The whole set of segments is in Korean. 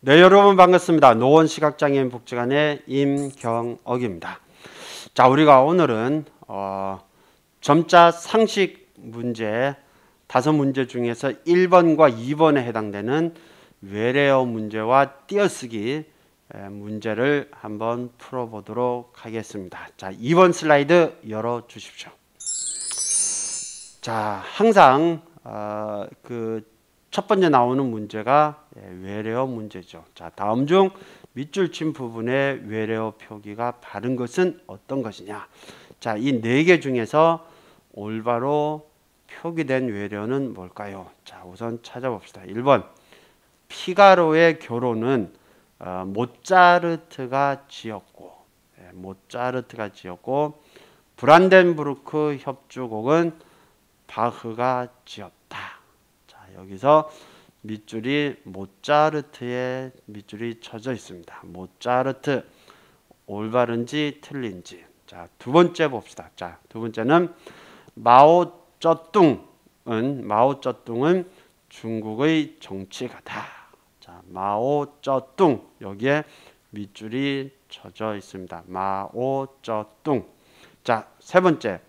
네, 여러분 반갑습니다. 노원시각장애인 복지관의 임경옥입니다. 자, 우리가 오늘은 점자 상식 문제 5문제 중에서 1번과 2번에 해당되는 외래어 문제와 띄어쓰기 문제를 한번 풀어보도록 하겠습니다. 자, 2번 슬라이드 열어주십시오. 자, 항상 첫 번째 나오는 문제가 외래어 문제죠. 자, 다음 중 밑줄 친 부분의 외래어 표기가 바른 것은 어떤 것이냐. 자, 이 4개 중에서 올바로 표기된 외래어는 뭘까요? 자, 우선 찾아봅시다. 1번, 피가로의 결혼은 모차르트가 지었고, 브란덴부르크 협주곡은 바흐가 지었다. 여기서 밑줄이 모차르트에 밑줄이 쳐져 있습니다. 모차르트 올바른지 틀린지. 자, 두 번째 봅시다. 자, 두 번째는 마오쩌둥은 중국의 정치가다. 자, 마오쩌둥 여기에 밑줄이 쳐져 있습니다. 마오쩌둥. 자, 세 번째,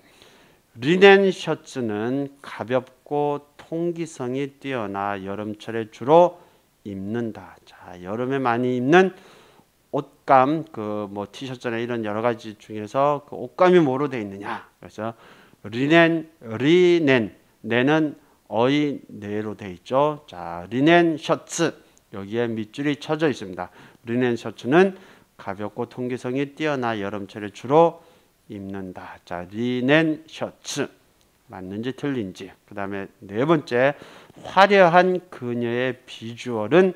리넨 셔츠는 가볍고 통기성이 뛰어나 여름철에 주로 입는다. 자, 여름에 많이 입는 옷감, 티셔츠나 이런 여러 가지 중에서 그 옷감이 뭐로 되어 있느냐? 그래서 리넨, 네는 어의 네로 되어 있죠. 자, 리넨 셔츠 여기에 밑줄이 쳐져 있습니다. 리넨 셔츠는 가볍고 통기성이 뛰어나 여름철에 주로 입는다. 자, 리넨 셔츠 맞는지 틀린지. 그 다음에 네 번째, 화려한 그녀의 비주얼은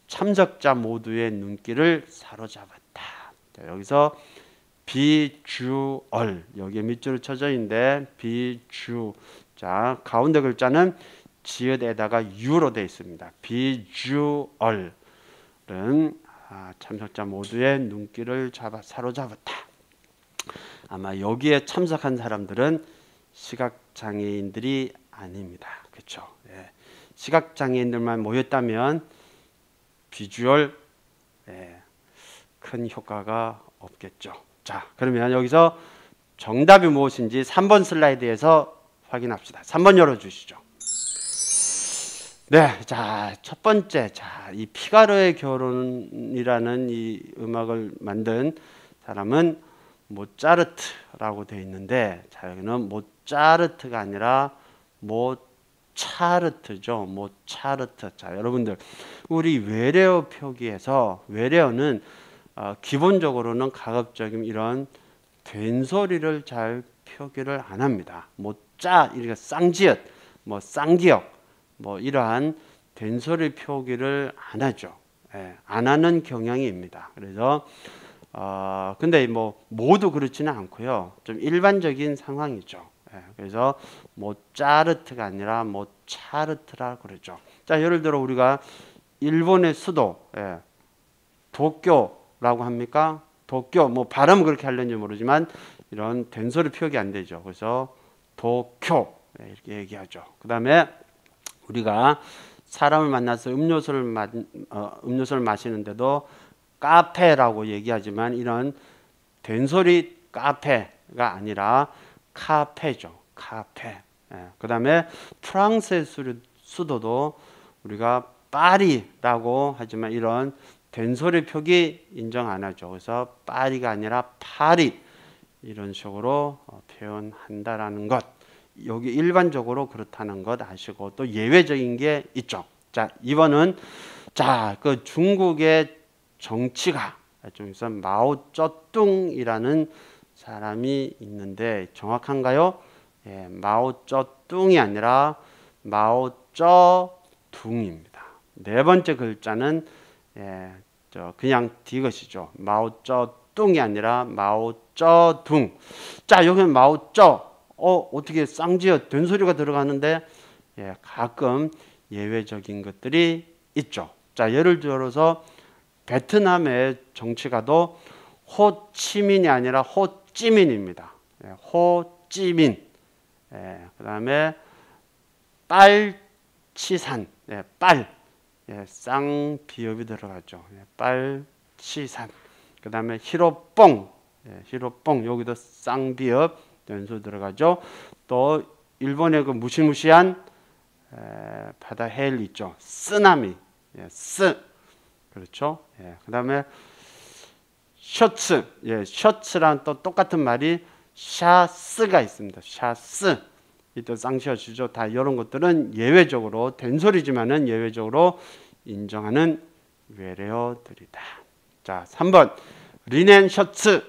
참석자 모두의 눈길을 사로잡았다. 자, 여기서 비주얼 여기에 밑줄을 쳐져 있는데 자, 가운데 글자는 지읒에다가 유로 되어 있습니다. 비주얼은 참석자 모두의 눈길을 사로잡았다. 아마 여기에 참석한 사람들은 시각장애인들이 아닙니다. 그렇죠? 예. 시각장애인들만 모였다면 비주얼 큰 효과가 없겠죠. 자, 그러면 여기서 정답이 무엇인지 3번 슬라이드에서 확인합시다. 3번 열어주시죠. 네, 자, 첫 번째, 자, 이 피가로의 결혼이라는 이 음악을 만든 사람은 모차르트라고 되어 있는데, 자, 여기는 모차르트가 아니라 모차르트죠. 모차르트. 자, 여러분들, 우리 외래어 표기에서 외래어는 기본적으로는 가급적이면 이런 된소리를 잘 표기를 안 합니다. 이렇게 쌍지읒, 쌍기역, 이러한 된소리 표기를 안 하죠. 안 하는 경향입니다. 그래서 근데 모두 그렇지는 않고요. 좀 일반적인 상황이죠. 그래서 모차르트가 아니라 모차르트라 그러죠. 자, 예를 들어 우리가 일본의 수도 도쿄라고 합니까? 도쿄 발음은 그렇게 하려는지 모르지만 이런 된소리 표기 안 되죠. 그래서 도쿄 이렇게 얘기하죠. 그 다음에 우리가 사람을 만나서 음료수를 마시는데도 카페라고 얘기하지만 이런 된소리 카페가 아니라 카페죠. 카페. 그 다음에 프랑스의 수도도 우리가 파리라고 하지만 이런 된소리 표기 인정 안 하죠. 그래서 파리가 아니라 파리 이런 식으로 표현한다라는 것. 여기 일반적으로 그렇다는 것 아시고 또 예외적인 게 있죠. 자, 2번은 자, 그 중국의 정치가 중에서 마오쩌둥이라는 사람이 있는데 정확한가요? 마오쩌둥이 아니라 마오쩌둥입니다. 네 번째 글자는 그냥 디귿이죠. 마오쩌둥이 아니라 마오쩌둥. 자, 여기는 마오쩌 어떻게 쌍지읒 된소리가 들어가는데 가끔 예외적인 것들이 있죠. 자, 예를 들어서 베트남의 정치가도 호치민이 아니라 호찌민입니다. 호찌민. 그 다음에 빨치산. 쌍비읍이 들어가죠. 빨치산. 그 다음에 히로뽕. 히로뽕. 여기도 쌍비읍 연수 들어가죠. 또 일본의 그 무시무시한 바다 해일 있죠. 쓰나미. 쓰. 그렇죠. 그 다음에 셔츠. 셔츠랑 또 똑같은 말이 샤스가 있습니다. 샤스. 또 쌍시어주죠. 다 이런 것들은 예외적으로 된소리지만은 예외적으로 인정하는 외래어들이다. 자, 3번 리넨 셔츠.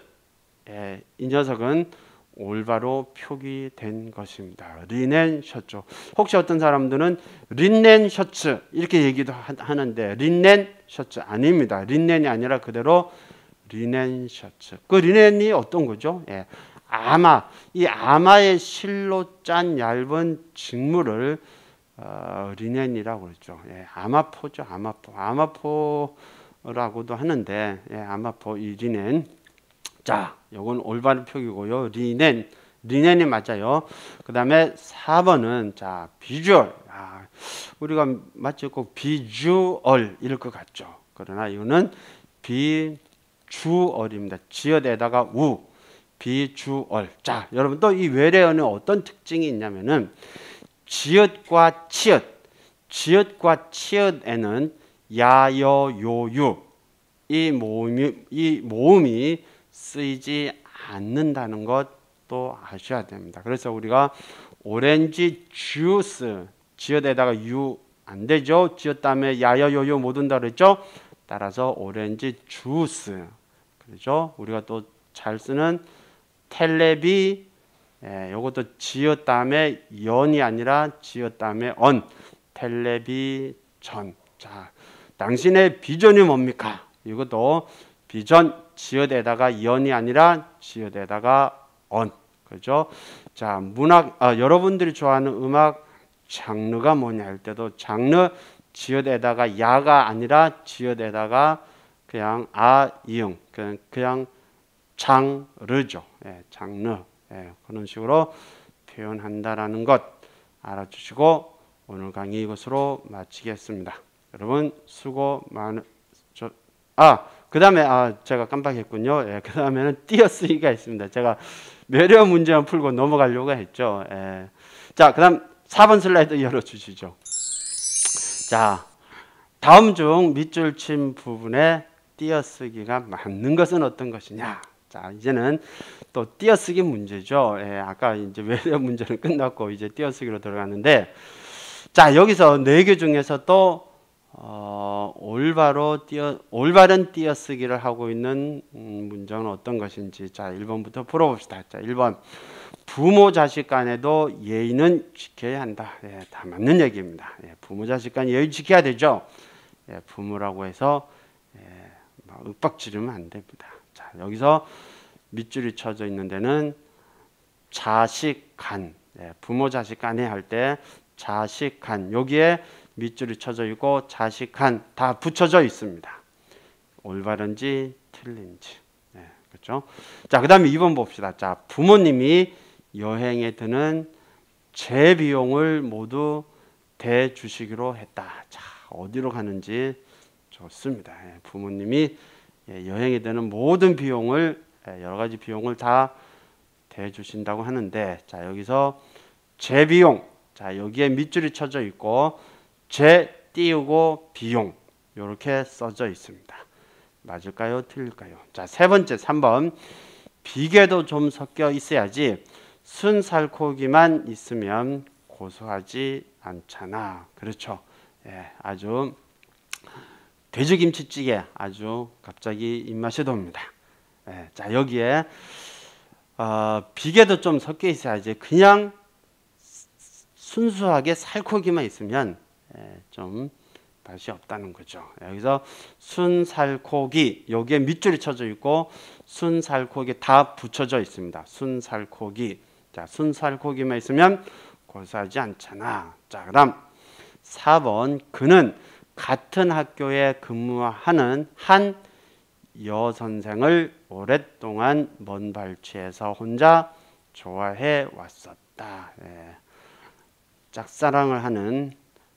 이 녀석은 올바로 표기된 것입니다. 리넨 셔츠. 혹시 어떤 사람들은 린넨 셔츠 이렇게 얘기도 하는데 린넨 셔츠 아닙니다. 린넨이 아니라 그대로 리넨 셔츠. 그 리넨이 어떤 거죠? 아마, 이 아마의 실로 짠 얇은 직물을 리넨이라고 그러죠. 아마포죠. 아마포라고도 하는데 아마포 이 리넨. 자, 요건 올바른 표기고요. 리넨이 맞아요. 그 다음에 4번은 자 비주얼. 우리가 마치 꼭 비주얼 이럴 것 같죠. 그러나 이거는 비주얼입니다. 지어대다가 우. 비주얼. 자, 여러분 또 이 외래어는 어떤 특징이 있냐면은 지읒과 치읒과 치읒에는 야여요유 이 모음이 쓰이지 않는다는 것도 아셔야 됩니다. 그래서 우리가 오렌지 주스 지읒에다가 유 안 되죠. 지읒 다음에 야여요유 못 온다 그랬죠. 따라서 오렌지 주스. 그렇죠. 우리가 또 잘 쓰는 텔레비, 요것도 지읒 다음에 연이 아니라 지읒 다음에 언, 텔레비전. 자, 당신의 비전이 뭡니까? 이것도 비전 지읒에다가 연이 아니라 지읒에다가 언, 그죠? 자, 여러분들이 좋아하는 음악 장르가 뭐냐 할 때도 장르 지읒에다가 야가 아니라 지읒에다가 그냥 이응, 그냥 장르죠. 장르. 그런 식으로 표현한다라는 것 알아주시고 오늘 강의 이것으로 마치겠습니다. 여러분 수고 그 다음에 제가 깜빡했군요. 그 다음에는 띄어쓰기가 있습니다. 제가 외래어 문제만 풀고 넘어가려고 했죠. 자, 그 다음 4번 슬라이드 열어주시죠. 자, 다음 중 밑줄 친 부분에 띄어쓰기가 맞는 것은 어떤 것이냐? 자, 이제는 또 띄어쓰기 문제죠. 아까 이제 외래어 문제는 끝났고 이제 띄어쓰기로 들어가는데, 자, 여기서 4개 중에서 또 올바른 띄어쓰기를 하고 있는 문장은 어떤 것인지, 자, 1번부터 풀어봅시다. 자, 1번 부모 자식 간에도 예의는 지켜야 한다. 다 맞는 얘기입니다. 부모 자식 간 예의 지켜야 되죠. 부모라고 해서 윽박 지르면 안 됩니다. 자, 여기서 밑줄이 쳐져 있는 데는 자식 간, 부모 자식 간에 할 때 자식 간, 여기에 밑줄이 쳐져 있고 자식 간 다 붙여져 있습니다. 올바른지 틀린지. 그렇죠? 자, 그 다음에 2번 봅시다. 자, 부모님이 여행에 드는 제 비용을 모두 대주시기로 했다. 자, 어디로 가는지 좋습니다. 부모님이 여행에 드는 모든 비용을, 여러 가지 비용을 다 대주신다고 하는데, 자, 여기서 제 비용, 자, 여기에 밑줄이 쳐져 있고 제 띄우고 비용 이렇게 써져 있습니다. 맞을까요? 틀릴까요? 자, 세 번째 3번 비계도 좀 섞여 있어야지 순살코기만 있으면 고소하지 않잖아. 그렇죠? 아주 돼지김치찌개 아주 갑자기 입맛이 돕니다. 자, 여기에 비계도 좀 섞여 있어야지 그냥 순수하게 살코기만 있으면 좀 맛이 없다는 거죠. 여기서 순살코기, 여기에 밑줄이 쳐져 있고 순살코기 다 붙여져 있습니다. 순살코기. 자, 순살코기만 있으면 고소하지 않잖아. 자, 그다음 4번 그는 같은 학교에 근무하는 한 여선생을 오랫동안 먼 발치에서 혼자 좋아해 왔었다. 짝사랑을 하는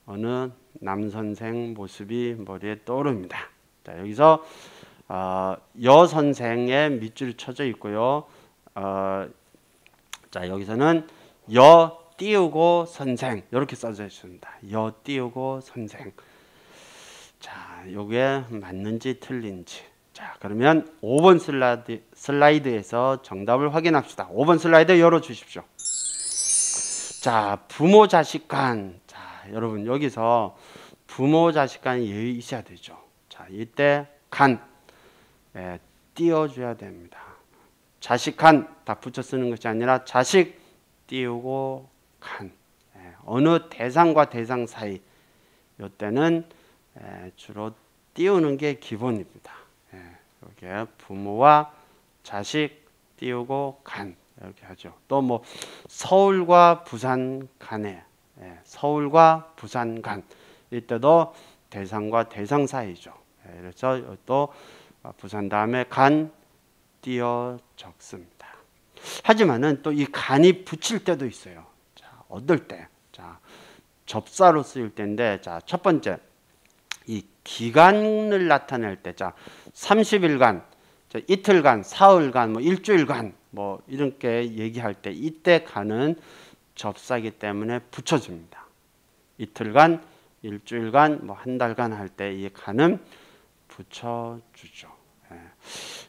어느 남 선생 모습이 머리에 떠오릅니다. 자, 여기서 여 선생의 밑줄이 쳐져 있고요. 자, 여기서는 여 띄우고 선생 이렇게 써져 있습니다. 여 띄우고 선생. 자, 요게 맞는지 틀린지. 자, 그러면 5번 슬라이드에서 정답을 확인합시다. 5번 슬라이드 열어주십시오. 자, 부모 자식 간. 자, 여러분 여기서 부모 자식 간에 예의 있어야 되죠. 자, 이때 간 띄워줘야 됩니다. 자식 간 다 붙여 쓰는 것이 아니라 자식 띄우고 간. 어느 대상과 대상 사이 이때는 주로 띄우는 게 기본입니다. 이렇게 부모와 자식 띄우고 간 이렇게 하죠. 또 뭐 서울과 부산 간에 서울과 부산 간 이때도 대상과 대상 사이죠. 그래서 또 부산 다음에 간 띄어 적습니다. 하지만은 또 이 간이 붙일 때도 있어요. 자, 어떨 때? 자, 접사로 쓰일 때인데, 자, 첫 번째 이 기간을 나타낼 때, 자, 30일간, 자, 이틀간, 사흘간, 뭐 일주일간, 뭐 이렇게 얘기할 때 이때 간은 접사기 때문에 붙여줍니다. 이틀간, 일주일간, 뭐 한 달간 할 때 이 간은 붙여주죠.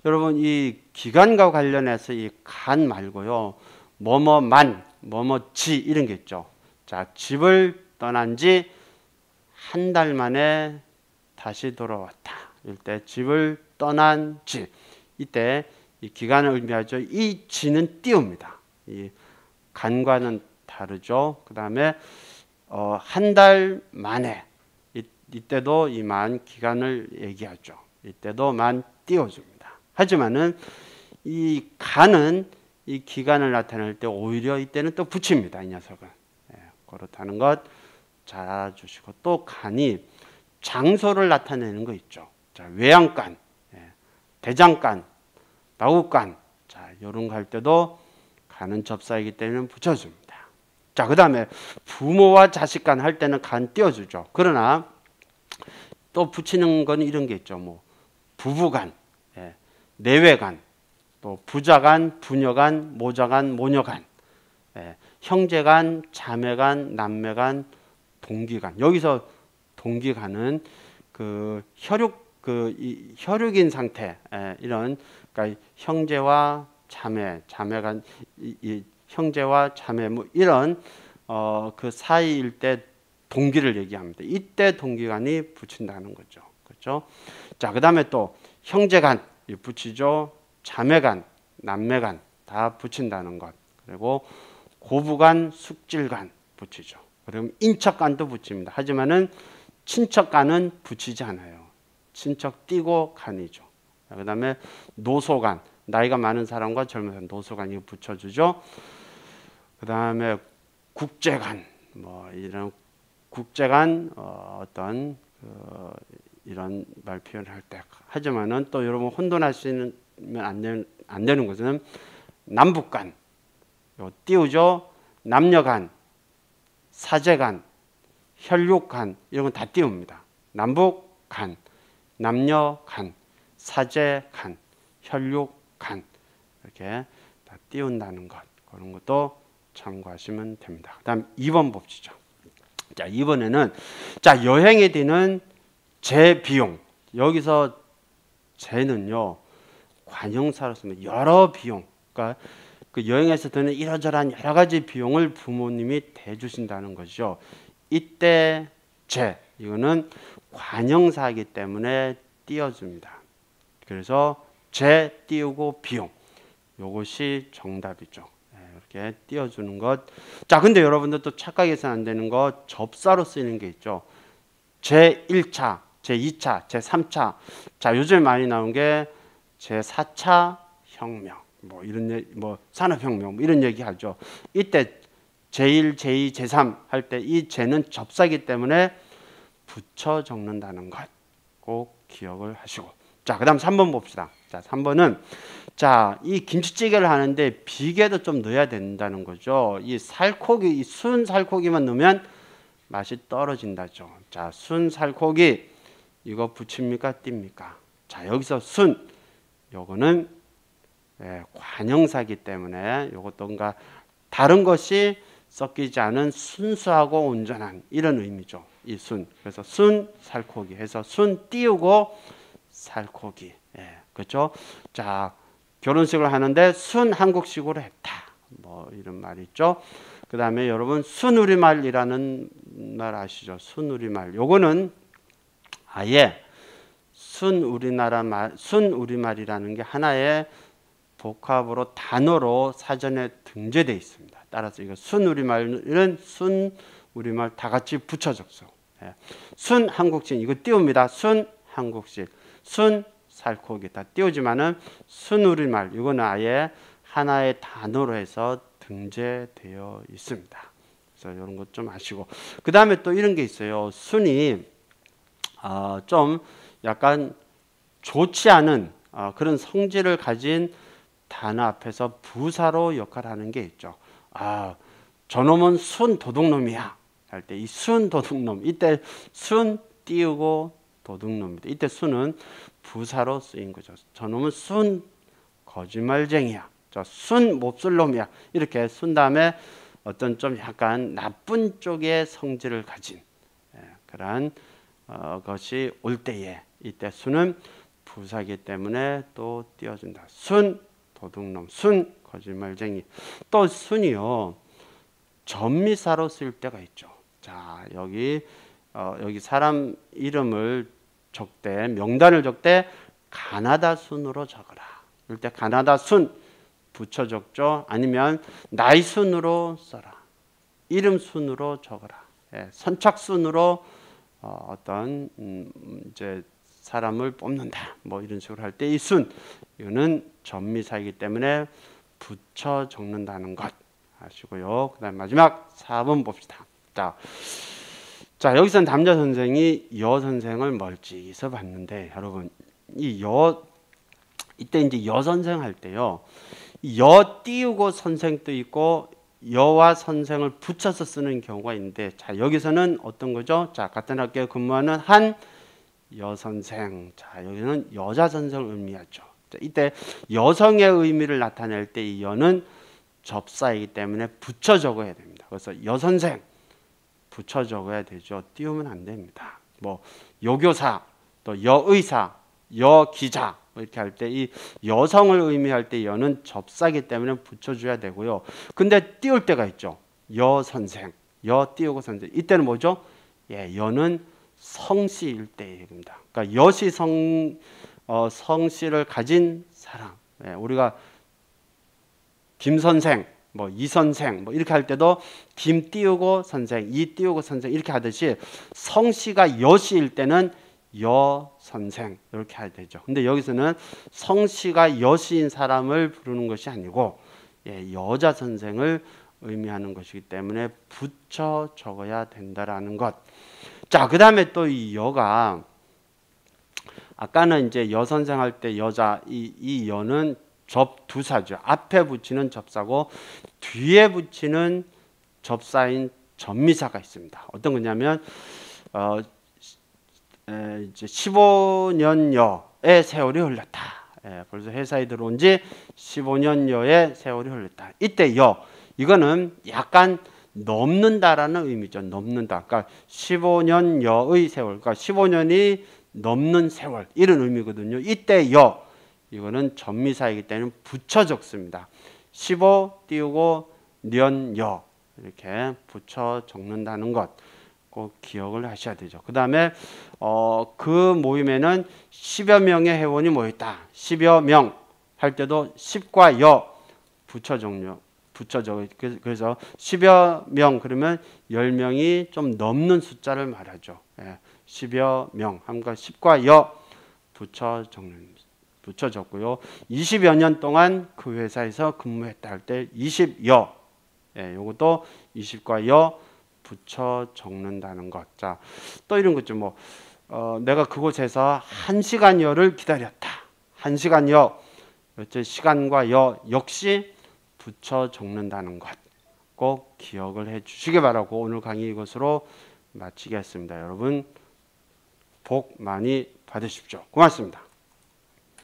여러분 이 기간과 관련해서 이 간 말고요, 뭐뭐만, 뭐뭐지 이런 게 있죠. 자, 집을 떠난 지 한 달 만에 다시 돌아왔다. 이럴 때 집을 떠난 지, 이때 이 기간을 의미하죠. 이 지는 띄웁니다. 이 간과는 다르죠. 그 다음에 한 달 만에 이때도 이만 기간을 얘기하죠. 이때도 만 띄워줍니다. 하지만은 이 간은 이 기간을 나타낼 때 오히려 이때는 또 붙입니다. 이 녀석은. 그렇다는 것 잘 알아주시고, 또 간이 장소를 나타내는 거 있죠. 자, 외양간, 대장간, 마구간, 자, 이런 거 할 때도 간은 접사이기 때문에 붙여줍니다. 자, 그 다음에 부모와 자식간 할 때는 간 띄워주죠. 그러나 또 붙이는 건 이런 게 있죠. 뭐 부부간, 내외간, 또 부자간, 부녀간, 모자간, 모녀간, 형제간, 자매간, 남매간, 동기간. 여기서 동기간은 그 혈육인 상태, 이런, 그러니까 형제와 자매, 자매간, 이 형제와 자매, 뭐 이런 그 사이일 때 동기를 얘기합니다. 이때 동기간이 붙인다는 거죠. 그렇죠? 자, 그 다음에 또 형제간 붙이죠. 자매간, 남매간 다 붙인다는 것. 그리고 고부간, 숙질간 붙이죠. 그럼 인척간도 붙입니다. 하지만은 친척간은 붙이지 않아요. 친척 띄고 간이죠. 그 다음에 노소간, 나이가 많은 사람과 젊은 사람 노소간 이거 붙여주죠. 그 다음에 국제간, 뭐 이런 국제간 어떤 이런 말 표현을 할 때, 하지만은 또 여러분 혼돈하시면 안 되는 것은 남북간, 요 띄우죠. 남녀간, 사제간, 혈육간 이런 건 다 띄웁니다. 남북간, 남녀간, 사제간, 혈육간 이렇게 다 띄운다는 것, 그런 것도 참고하시면 됩니다. 그다음 2번 봅시죠. 자, 이번에는 자, 여행에 드는 재 비용. 여기서 재는요 관형사로 씁니다. 여러 비용. 그러니까 그 여행에서 드는 이러저러한 여러 가지 비용을 부모님이 대주신다는 거죠. 이때 재, 이거는 관형사이기 때문에 띄워줍니다. 그래서 재 띄우고 비용, 이것이 정답이죠. 이렇게 띄워주는 것. 자, 근데 여러분들 또 착각해서는 안 되는 거, 접사로 쓰이는 게 있죠. 제1차, 제2차, 제3차. 자, 요즘 많이 나온 게 제4차 혁명, 뭐 이런 뭐 산업혁명 뭐 이런 얘기 하죠. 이때 제1, 제2, 제3 할 때 이 제는 접사기 때문에 붙여 적는다는 것 꼭 기억을 하시고. 자, 그다음 3번 봅시다. 자, 3번은 자, 이 김치찌개를 하는데 비계도 좀 넣어야 된다는 거죠. 이 살코기, 이 순 살코기만 넣으면 맛이 떨어진다죠. 자, 순 살코기 이거 붙입니까 띱니까? 자, 여기서 순 요거는 관형사기 때문에 요것도 뭔가 다른 것이 섞이지 않은 순수하고 온전한 이런 의미죠. 이 순. 그래서 순 살코기 해서 순 띄우고 살코기. 그렇죠? 자, 결혼식을 하는데 순 한국식으로 했다. 뭐 이런 말이 있죠. 그 다음에 여러분 순우리말이라는 말 아시죠? 순우리말. 요거는 아예 순우리말이라는 게 하나의 복합으로 단어로 사전에 등재되어 있습니다. 따라서 이거 순우리말은 순우리말 다 같이 붙여 적소. 순한국식 이거 띄웁니다. 순한국식, 순살코기 다 띄우지만은 순우리말 이거는 아예 하나의 단어로 해서 등재되어 있습니다. 그래서 이런 것 좀 아시고 그 다음에 또 이런 게 있어요. 순이 좀 약간 좋지 않은 그런 성질을 가진 단어 앞에서 부사로 역할하는 게 있죠. 저놈은 순 도둑놈이야 할 때 이 순 도둑놈 이때 순 띄우고 도둑놈입니다. 이때 순은 부사로 쓰인 거죠. 저놈은 순 거짓말쟁이야. 순 몹쓸 놈이야. 이렇게 순 다음에 어떤 좀 약간 나쁜 쪽의 성질을 가진 그러한 것이 올 때에 이때 순은 부사기 때문에 또 띄워준다. 순 도둑놈, 순 거짓말쟁이. 또 순이요 전미사로 쓸 때가 있죠. 자, 여기 사람 이름을 적되 명단을 적되 가나다 순으로 적어라. 이럴 때 가나다 순 붙여 적죠. 아니면 나이 순으로 써라. 이름 순으로 적어라. 선착 순으로 어떤 이제 사람을 뽑는다. 뭐 이런 식으로 할 때 이 순 이거는 전미사이기 때문에 붙여 적는다는 것 아시고요. 그다음 마지막 4번 봅시다. 자 여기서 남자 선생이 여 선생을 멀찍이서 봤는데 여러분 이때 이제 여 선생 할 때요. 여 띄우고 선생도 있고 여와 선생을 붙여서 쓰는 경우가 있는데 자 여기서는 어떤 거죠? 자 같은 학교에 근무하는 한 여선생. 자 여기는 여자 선생을 의미하죠. 자, 이때 여성의 의미를 나타낼 때 이 여는 접사이기 때문에 붙여 적어야 됩니다. 그래서 여선생 붙여 적어야 되죠. 띄우면 안 됩니다. 뭐 여교사, 또 여의사, 여기자 이렇게 할 때 이 여성을 의미할 때 여는 접사기 때문에 붙여줘야 되고요. 근데 띄울 때가 있죠. 여선생, 여 띄우고 선생. 이때는 뭐죠? 여는 성씨일 때입니다. 그러니까 여시 성씨를 가진 사람. 우리가 김선생, 뭐 이선생 뭐 이렇게 할 때도 김 띄우고 선생, 이 띄우고 선생 이렇게 하듯이 성씨가 여시일 때는 여선생 이렇게 해야 되죠. 근데 여기서는 성씨가 여시인 사람을 부르는 것이 아니고 여자 선생을 의미하는 것이기 때문에 붙여 적어야 된다라는 것. 자, 그 다음에 또 이 여가 아까는 이제 여선생 할 때 여자 이 여는 접두사죠. 앞에 붙이는 접사고 뒤에 붙이는 접사인 전미사가 있습니다. 어떤 거냐면 이제 15년여의 세월이 흘렀다. 벌써 회사에 들어온 지 15년여의 세월이 흘렀다. 이때 여 이거는 약간 넘는다라는 의미죠. 넘는다. 그러니까 15년여의 세월. 그러니까 15년이 넘는 세월 이런 의미거든요. 이때 여 이거는 전미사이기 때문에 붙여 적습니다. 15 띄우고 년여 이렇게 붙여 적는다는 것 꼭 기억을 하셔야 되죠. 그 다음에 그 모임에는 10여 명의 회원이 모였다. 10여 명 할 때도 10과 여 붙여 적요. 그래서 10여 명 그러면 10명이 좀 넘는 숫자를 말하죠. 10여 명 함과 10과 여 붙여 적고요. 20여 년 동안 그 회사에서 근무했다 할 때 20여 요것도 20과 여 붙여 적는다는 것. 자, 또 이런 거죠. 뭐 내가 그곳에서 1시간여를 기다렸다. 1시간여 시간과 여 역시 붙여 적는다는 것 꼭 기억을 해 주시기 바라고 오늘 강의 이것으로 마치겠습니다. 여러분 복 많이 받으십시오. 고맙습니다.